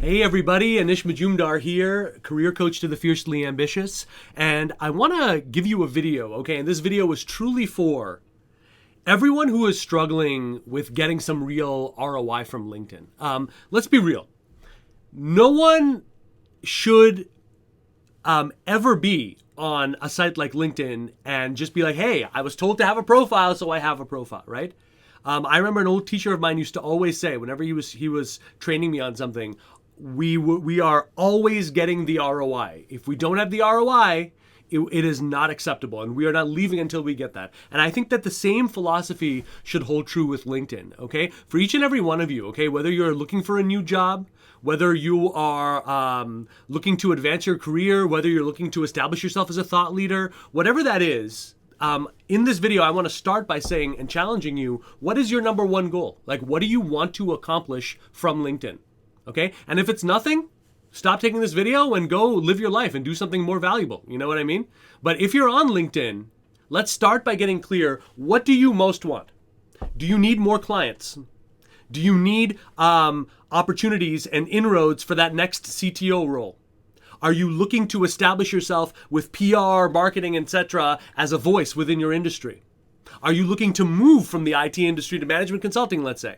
Hey everybody, Anish Majumdar here, career coach to the fiercely ambitious, and I want to give you a video, okay? And this video was truly for everyone who is struggling with getting some real ROI from LinkedIn. Let's be real. No one should ever be on a site like LinkedIn and just be like, hey, I was told to have a profile, so I have a profile, right? I remember an old teacher of mine used to always say, whenever he was training me on something, we are always getting the ROI. If we don't have the ROI, it is not acceptable, and we are not leaving until we get that. And I think that the same philosophy should hold true with LinkedIn, okay? For each and every one of you, okay? Whether you're looking for a new job, whether you are looking to advance your career, whether you're looking to establish yourself as a thought leader, whatever that is, in this video, I want to start by saying and challenging you, what is your number one goal? Like, what do you want to accomplish from LinkedIn? Okay? And if it's nothing, stop taking this video and go live your life and do something more valuable. You know what I mean? But if you're on LinkedIn, let's start by getting clear. What do you most want? Do you need more clients? Do you need opportunities and inroads for that next CTO role? Are you looking to establish yourself with PR, marketing, etc. as a voice within your industry? Are you looking to move from the IT industry to management consulting, let's say?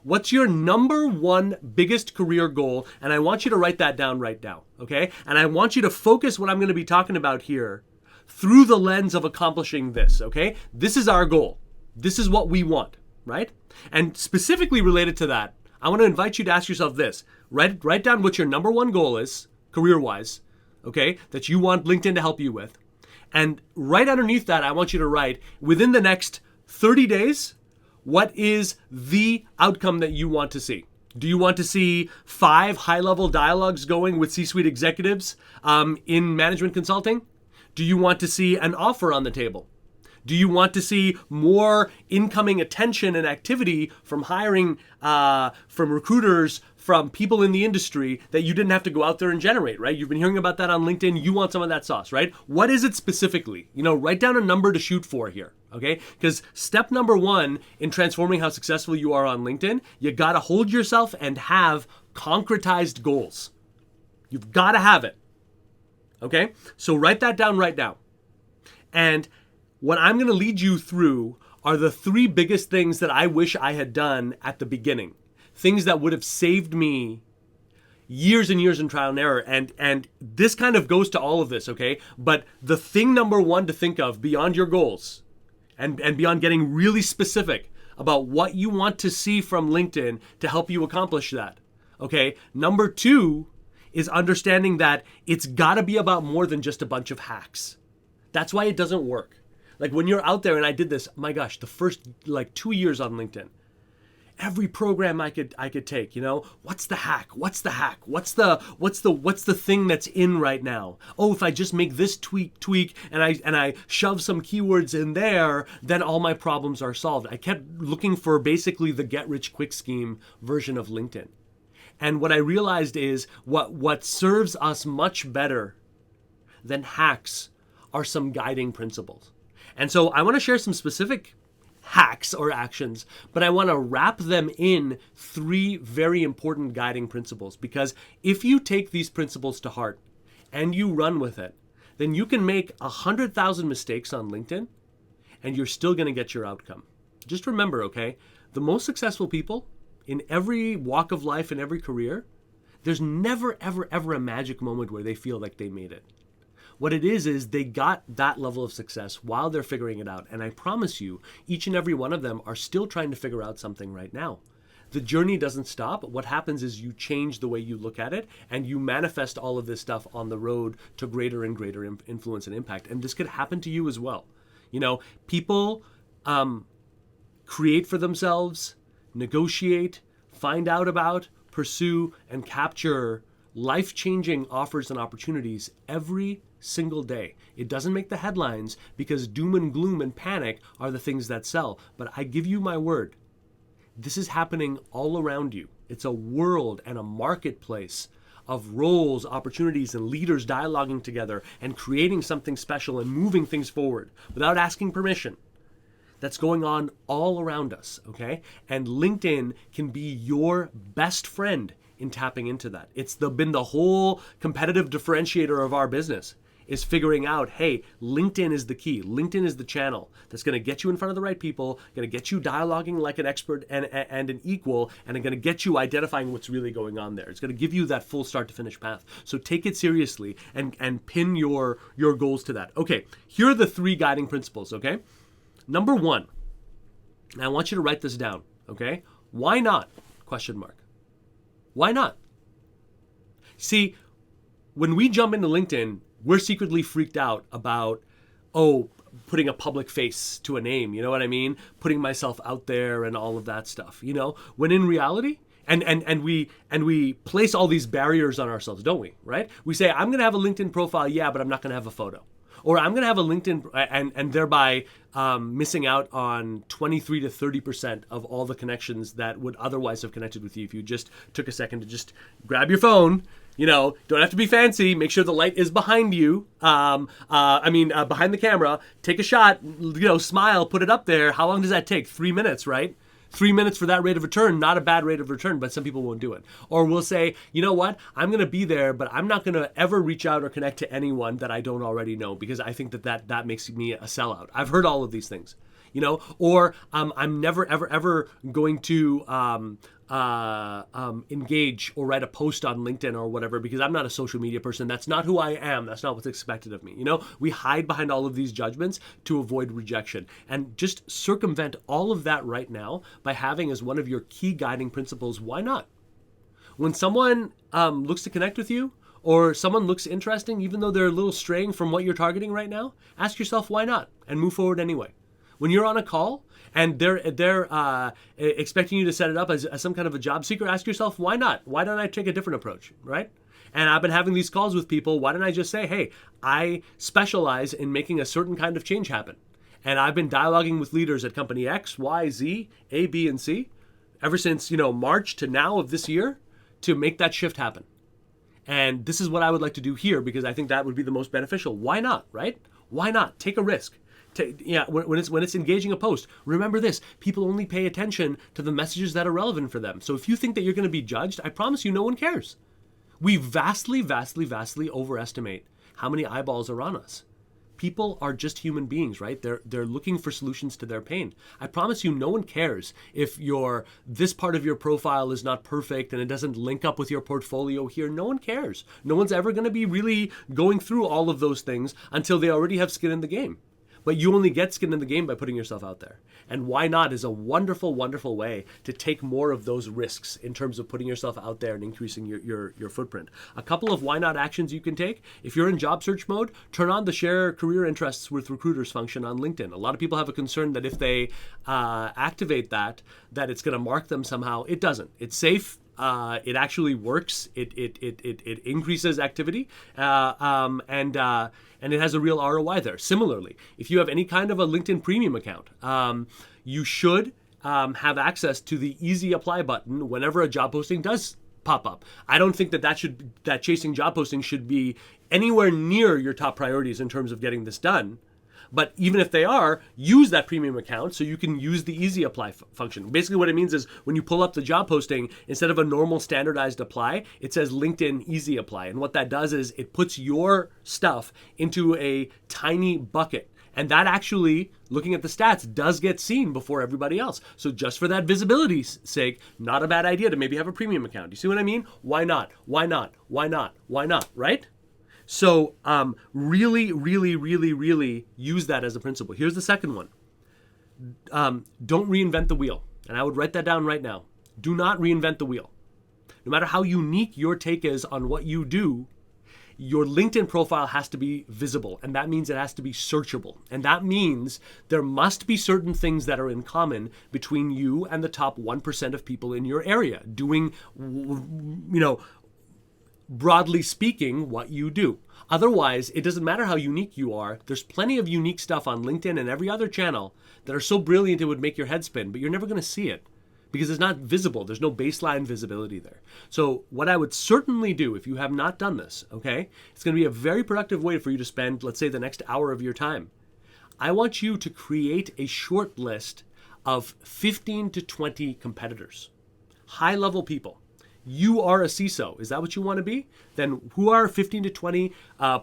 What's your number one biggest career goal? And I want you to write that down right now, okay? And I want you to focus what I'm going to be talking about here through the lens of accomplishing this, okay? This is our goal. This is what we want, right? And specifically related to that, I want to invite you to ask yourself this. Write down what your number one goal is, career-wise, okay, that you want LinkedIn to help you with. And right underneath that, I want you to write, within the next 30 days, what is the outcome that you want to see? Do you want to see 5 high-level dialogues going with C-suite executives in management consulting? Do you want to see an offer on the table? Do you want to see more incoming attention and activity from hiring, from recruiters, from people in the industry that you didn't have to go out there and generate, right? You've been hearing about that on LinkedIn. You want some of that sauce, right? What is it specifically? Write down a number to shoot for here, okay? Because step number one in transforming how successful you are on LinkedIn, you got to hold yourself and have concretized goals. You've got to have it, okay? So write that down right now. And what I'm going to lead you through are the 3 biggest things that I wish I had done at the beginning. Things that would have saved me years and years in trial and error. And this kind of goes to all of this, okay? But the thing number one to think of beyond your goals and beyond getting really specific about what you want to see from LinkedIn to help you accomplish that, okay? Number 2 is understanding that it's got to be about more than just a bunch of hacks. That's why it doesn't work. Like when you're out there, and I did this, my gosh, the first 2 years on LinkedIn, every program I could take, what's the hack? What's the hack? What's the thing that's in right now? Oh, if I just make this tweak and I shove some keywords in there, then all my problems are solved. I kept looking for basically the get rich quick scheme version of LinkedIn. And what I realized is what serves us much better than hacks are some guiding principles. And so I want to share some specific hacks or actions, but I want to wrap them in 3 very important guiding principles, because if you take these principles to heart and you run with it, then you can make 100,000 mistakes on LinkedIn and you're still going to get your outcome. Just remember, okay, the most successful people in every walk of life, in every career, there's never, ever, ever a magic moment where they feel like they made it. What it is they got that level of success while they're figuring it out. And I promise you, each and every one of them are still trying to figure out something right now. The journey doesn't stop. What happens is you change the way you look at it and you manifest all of this stuff on the road to greater and greater influence and impact. And this could happen to you as well. People create for themselves, negotiate, find out about, pursue, and capture life-changing offers and opportunities every single day. It doesn't make the headlines because doom and gloom and panic are the things that sell. But I give you my word, this is happening all around you. It's a world and a marketplace of roles, opportunities, and leaders dialoguing together and creating something special and moving things forward without asking permission. That's going on all around us, okay? And LinkedIn can be your best friend in tapping into that. It's been the whole competitive differentiator of our business, is figuring out, hey, LinkedIn is the key. LinkedIn is the channel that's going to get you in front of the right people, going to get you dialoguing like an expert and an equal, and going to get you identifying what's really going on there. It's going to give you that full start to finish path. So take it seriously and pin your goals to that. Okay, here are the 3 guiding principles, okay? Number 1, and I want you to write this down, okay? Why not? Question mark. Why not? See, when we jump into LinkedIn, we're secretly freaked out about, putting a public face to a name, you know what I mean? Putting myself out there and all of that stuff, you know? When in reality, and we place all these barriers on ourselves, don't we, right? We say, I'm gonna have a LinkedIn profile, yeah, but I'm not gonna have a photo. Or I'm gonna have a LinkedIn, and thereby missing out on 23 to 30% of all the connections that would otherwise have connected with you if you just took a second to just grab your phone. You know, don't have to be fancy. Make sure the light is behind you. Behind the camera. Take a shot. Smile. Put it up there. How long does that take? 3 minutes, right? 3 minutes for that rate of return. Not a bad rate of return, but some people won't do it. Or we'll say, you know what? I'm going to be there, but I'm not going to ever reach out or connect to anyone that I don't already know, because I think that makes me a sellout. I've heard all of these things. Or I'm never, ever going to engage or write a post on LinkedIn or whatever, because I'm not a social media person. That's not who I am. That's not what's expected of me. We hide behind all of these judgments to avoid rejection, and just circumvent all of that right now by having as one of your key guiding principles, why not? When someone looks to connect with you, or someone looks interesting, even though they're a little straying from what you're targeting right now, ask yourself why not, and move forward anyway. When you're on a call and they're expecting you to set it up as some kind of a job seeker, ask yourself, why not? Why don't I take a different approach, right? And I've been having these calls with people. Why don't I just say, hey, I specialize in making a certain kind of change happen. And I've been dialoguing with leaders at company X, Y, Z, A, B, and C ever since, March to now of this year to make that shift happen. And this is what I would like to do here, because I think that would be the most beneficial. Why not, right? Why not? Take a risk. When it's engaging a post, remember this: people only pay attention to the messages that are relevant for them. So if you think that you're going to be judged, I promise you, no one cares. We vastly, vastly, vastly overestimate how many eyeballs are on us. People are just human beings, right? They're looking for solutions to their pain. I promise you, no one cares if this part of your profile is not perfect and it doesn't link up with your portfolio here. No one cares. No one's ever going to be really going through all of those things until they already have skin in the game. But you only get skin in the game by putting yourself out there. And why not is a wonderful, wonderful way to take more of those risks in terms of putting yourself out there and increasing your footprint. A couple of why not actions you can take. If you're in job search mode, turn on the share career interests with recruiters function on LinkedIn. A lot of people have a concern that if they activate that it's going to mark them somehow. It doesn't. It's safe. It actually works. It increases activity, and it has a real ROI there. Similarly, if you have any kind of a LinkedIn premium account, you should have access to the easy apply button whenever a job posting does pop up. I don't think that chasing job postings should be anywhere near your top priorities in terms of getting this done. But even if they are, use that premium account so you can use the easy apply function. Basically what it means is when you pull up the job posting, instead of a normal standardized apply, it says LinkedIn easy apply. And what that does is it puts your stuff into a tiny bucket. And that actually, looking at the stats, does get seen before everybody else. So just for that visibility's sake, not a bad idea to maybe have a premium account. You see what I mean? Why not? Why not? Why not? Why not? Right? So really, really, really, really use that as a principle. Here's the second one. Don't reinvent the wheel. And I would write that down right now. Do not reinvent the wheel. No matter how unique your take is on what you do, your LinkedIn profile has to be visible. And that means it has to be searchable. And that means there must be certain things that are in common between you and the top 1% of people in your area doing, broadly speaking, what you do. Otherwise, it doesn't matter how unique you are. There's plenty of unique stuff on LinkedIn and every other channel that are so brilliant it would make your head spin, but you're never going to see it because it's not visible. There's no baseline visibility there. So what I would certainly do if you have not done this, okay, it's going to be a very productive way for you to spend, let's say, the next hour of your time. I want you to create a short list of 15 to 20 competitors, high-level people. you are a CISO. Is that what you want to be? Then who are 15 to 20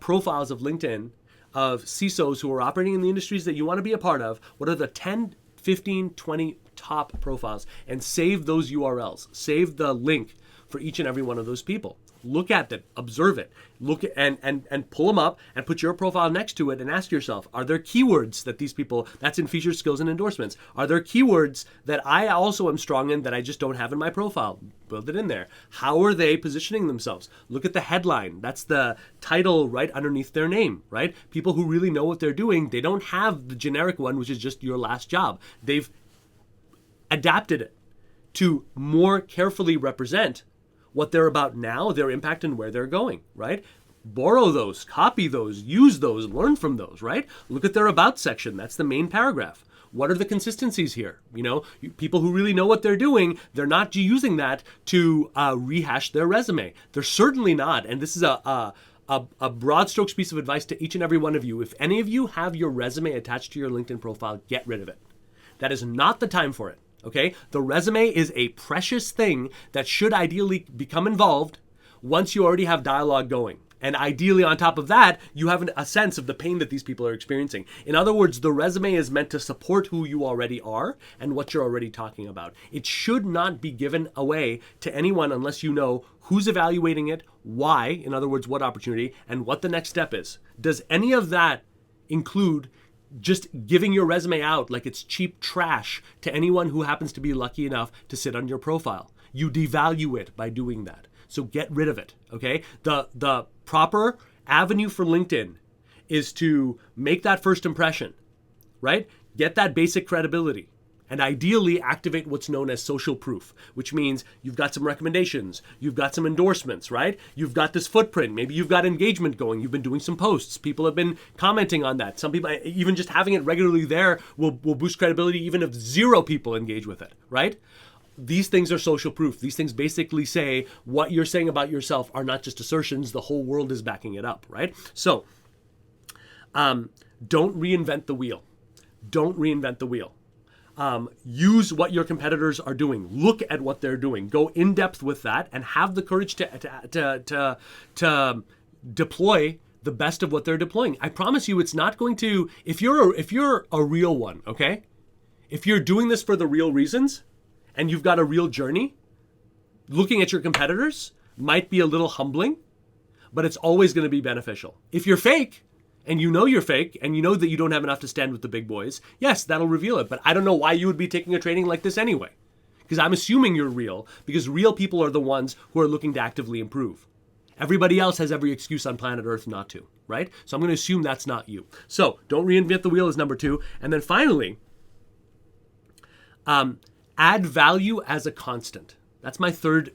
profiles of LinkedIn of CISOs who are operating in the industries that you want to be a part of? What are the 10, 15, 20 top profiles? And save those URLs. Save the link for each and every one of those people. Look at them, observe it, look at, and pull them up and put your profile next to it and ask yourself, are there keywords that these people, that's in features, skills, and endorsements, are there keywords that I also am strong in that I just don't have in my profile? Build it in there. How are they positioning themselves? Look at the headline. That's the title right underneath their name, right? People who really know what they're doing, they don't have the generic one, which is just your last job. They've adapted it to more carefully represent what they're about now, their impact, and where they're going, right? Borrow those, copy those, use those, learn from those, right? Look at their about section. That's the main paragraph. What are the consistencies here? People who really know what they're doing, they're not using that to rehash their resume. They're certainly not. And this is a broad strokes piece of advice to each and every one of you. If any of you have your resume attached to your LinkedIn profile, get rid of it. That is not the time for it. Okay, the resume is a precious thing that should ideally become involved once you already have dialogue going. And ideally, on top of that, you have a sense of the pain that these people are experiencing. In other words, the resume is meant to support who you already are and what you're already talking about. It should not be given away to anyone unless you know who's evaluating it, why, in other words, what opportunity, and what the next step is. Does any of that include just giving your resume out like it's cheap trash to anyone who happens to be lucky enough to sit on your profile? You devalue it by doing that. So get rid of it, okay? The proper avenue for LinkedIn is to make that first impression, right? Get that basic credibility. And ideally activate what's known as social proof, which means you've got some recommendations, you've got some endorsements, right? You've got this footprint, maybe you've got engagement going, you've been doing some posts, people have been commenting on that. Some people, even just having it regularly there will boost credibility even if 0 people engage with it, right? These things are social proof. These things basically say what you're saying about yourself are not just assertions, the whole world is backing it up, right? So, don't reinvent the wheel. Don't reinvent the wheel. Use what your competitors are doing. Look at what they're doing. Go in depth with that and have the courage to deploy the best of what they're deploying. I promise you, it's not going to. If you're a real one, okay. If you're doing this for the real reasons, and you've got a real journey, looking at your competitors might be a little humbling, but it's always going to be beneficial. If you're fake, and you know you're fake, and you know that you don't have enough to stand with the big boys, yes, that'll reveal it. But I don't know why you would be taking a training like this anyway. Because I'm assuming you're real, because real people are the ones who are looking to actively improve. Everybody else has every excuse on planet Earth not to, right? So I'm going to assume that's not you. So don't reinvent the wheel is number 2. And then finally, add value as a constant. That's my third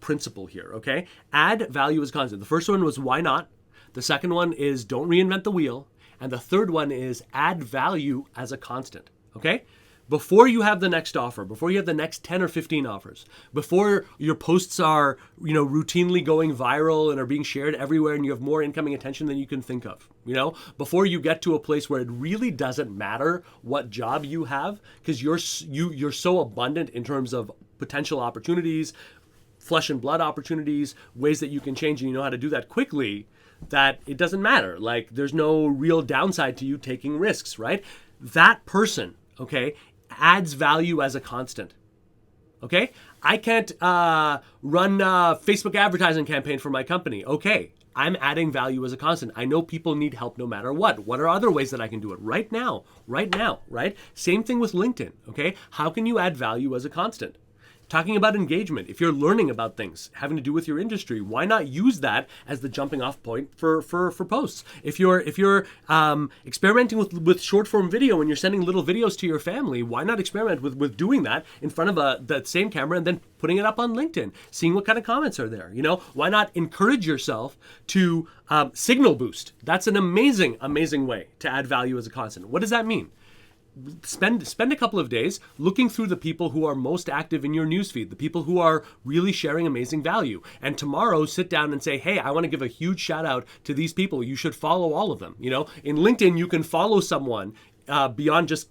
principle here, okay? Add value as a constant. The first one was why not? The second one is don't reinvent the wheel. And the third one is add value as a constant, okay? Before you have the next offer, before you have the next 10 or 15 offers, before your posts are, routinely going viral and are being shared everywhere and you have more incoming attention than you can think of, before you get to a place where it really doesn't matter what job you have because you're so abundant in terms of potential opportunities, flesh and blood opportunities, ways that you can change and you know how to do that quickly, that it doesn't matter. There's no real downside to you taking risks, right? That person, okay, adds value as a constant. Okay? I can't run a Facebook advertising campaign for my company. Okay, I'm adding value as a constant. I know people need help no matter what. What are other ways that I can do it right now, right? Same thing with LinkedIn, okay? How can you add value as a constant? Talking about engagement, if you're learning about things having to do with your industry, why not use that as the jumping off point for posts? If you're experimenting with short form video and you're sending little videos to your family, why not experiment with doing that in front of that same camera and then putting it up on LinkedIn, seeing what kind of comments are there? Why not encourage yourself to signal boost? That's an amazing way to add value as a constant. What does that mean? Spend a couple of days looking through the people who are most active in your newsfeed, the people who are really sharing amazing value. And tomorrow, sit down and say, hey, I want to give a huge shout out to these people. You should follow all of them. In LinkedIn, you can follow someone beyond just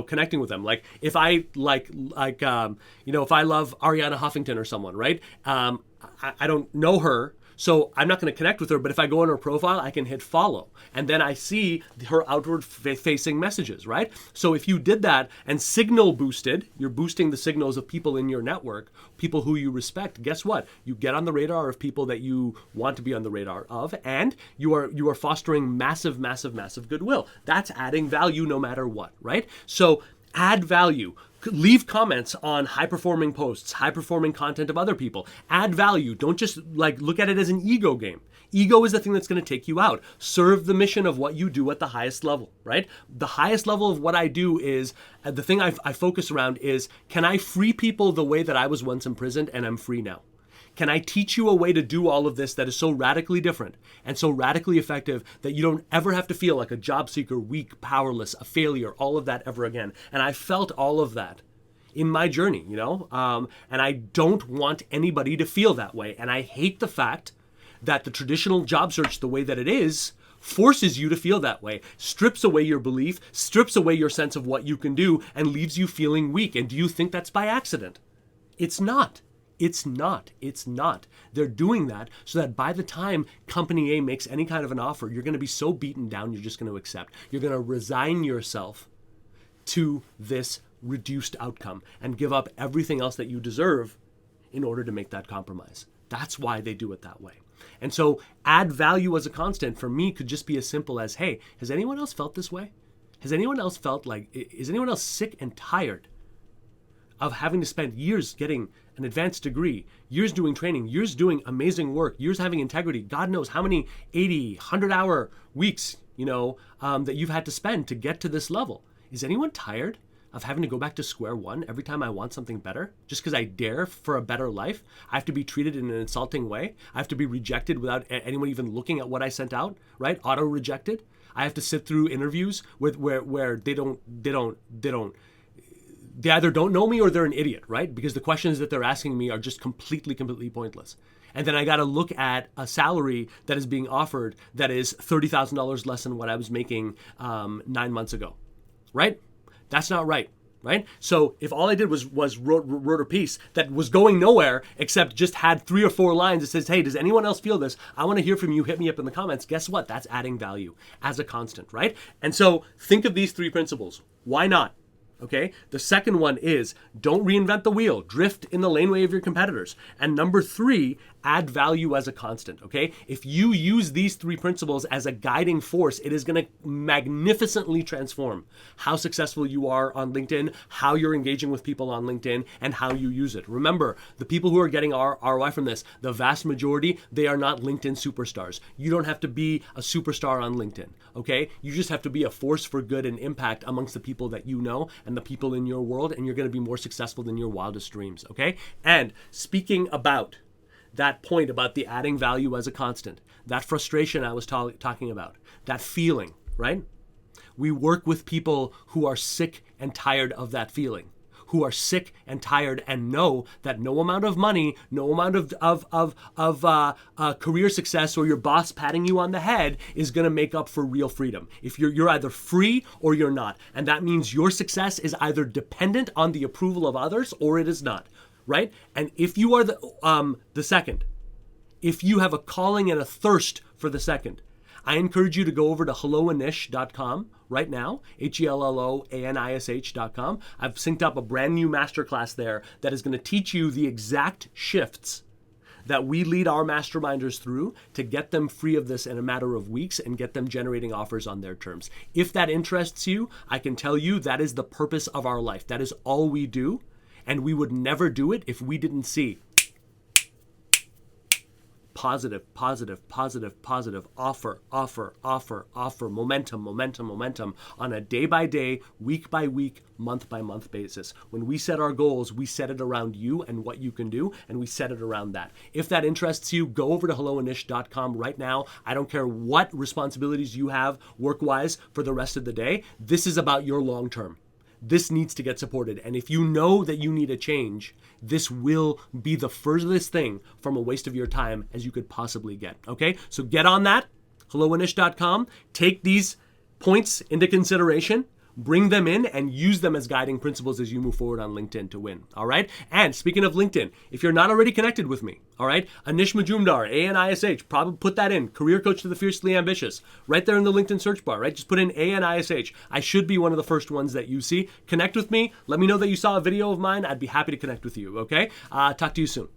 connecting with them. Like if I if I love Ariana Huffington or someone, right? I don't know her, so I'm not going to connect with her, but if I go on her profile, I can hit follow. And then I see her outward facing messages, right? So if you did that and signal boosted, you're boosting the signals of people in your network, people who you respect. Guess what? You get on the radar of people that you want to be on the radar of, and you are fostering massive, massive, massive goodwill. That's adding value no matter what, right? So add value. Leave comments on high-performing posts, high-performing content of other people. Add value. Don't just look at it as an ego game. Ego is the thing that's going to take you out. Serve the mission of what you do at the highest level, right? The highest level of what I do is, the thing I focus around is, can I free people the way that I was once imprisoned and I'm free now? Can I teach you a way to do all of this that is so radically different and so radically effective that you don't ever have to feel like a job seeker, weak, powerless, a failure, all of that ever again? And I felt all of that in my journey, and I don't want anybody to feel that way. And I hate the fact that the traditional job search, the way that it is, forces you to feel that way, strips away your belief, strips away your sense of what you can do, and leaves you feeling weak. And do you think that's by accident? It's not. It's not. It's not. They're doing that so that by the time company A makes any kind of an offer, you're going to be so beaten down, you're just going to accept. You're going to resign yourself to this reduced outcome and give up everything else that you deserve in order to make that compromise. That's why they do it that way. And so add value as a constant for me could just be as simple as, hey, has anyone else felt this way? Has anyone else felt is anyone else sick and tired of having to spend years getting an advanced degree, years doing training, years doing amazing work, years having integrity, God knows how many 80, 100-hour weeks, that you've had to spend to get to this level? Is anyone tired of having to go back to square one every time I want something better? Just because I dare for a better life, I have to be treated in an insulting way. I have to be rejected without anyone even looking at what I sent out, right? Auto rejected. I have to sit through interviews where they either don't know me or they're an idiot, right? Because the questions that they're asking me are just completely pointless. And then I got to look at a salary that is being offered that is $30,000 less than what I was making 9 months ago, right? That's not right, right? So if all I did was wrote a piece that was going nowhere except just had 3 or 4 lines that says, hey, does anyone else feel this? I want to hear from you. Hit me up in the comments. Guess what? That's adding value as a constant, right? And so think of these 3 principles. Why not? Okay. The second one is don't reinvent the wheel. Drift in the laneway of your competitors. And number 3, add value as a constant. Okay. If you use these 3 principles as a guiding force, it is going to magnificently transform how successful you are on LinkedIn, how you're engaging with people on LinkedIn, and how you use it. Remember, the people who are getting ROI from this, the vast majority, they are not LinkedIn superstars. You don't have to be a superstar on LinkedIn. Okay. You just have to be a force for good and impact amongst the people that you know and the people in your world, and you're going to be more successful than your wildest dreams. Okay. And speaking about that point about the adding value as a constant, that frustration I was talking about, that feeling, right? We work with people who are sick and tired of that feeling, who are sick and tired and know that no amount of money, no amount of career success or your boss patting you on the head is going to make up for real freedom. If you're either free or you're not. And that means your success is either dependent on the approval of others or it is not. Right? And if you are the second, if you have a calling and a thirst for the second, I encourage you to go over to helloanish.com right now, HELLOANISH.com. I've synced up a brand new masterclass there that is going to teach you the exact shifts that we lead our masterminders through to get them free of this in a matter of weeks and get them generating offers on their terms. If that interests you, I can tell you that is the purpose of our life. That is all we do. And we would never do it if we didn't see positive, offer, momentum on a day-by-day, week-by-week, month-by-month basis. When we set our goals, we set it around you and what you can do, and we set it around that. If that interests you, go over to helloanish.com right now. I don't care what responsibilities you have work-wise for the rest of the day. This is about your long-term. This needs to get supported. And if you know that you need a change, this will be the furthest thing from a waste of your time as you could possibly get. Okay? So get on that, helloanish.com. Take these points into consideration. bring them in and use them as guiding principles as you move forward on LinkedIn to win. All right. And speaking of LinkedIn, if you're not already connected with me, all right, Anish Majumdar, A-N-I-S-H, probably put that in, career coach to the fiercely ambitious, right there in the LinkedIn search bar, right? Just put in A-N-I-S-H. I should be one of the first ones that you see. Connect with me. Let me know that you saw a video of mine. I'd be happy to connect with you. Okay. Talk to you soon.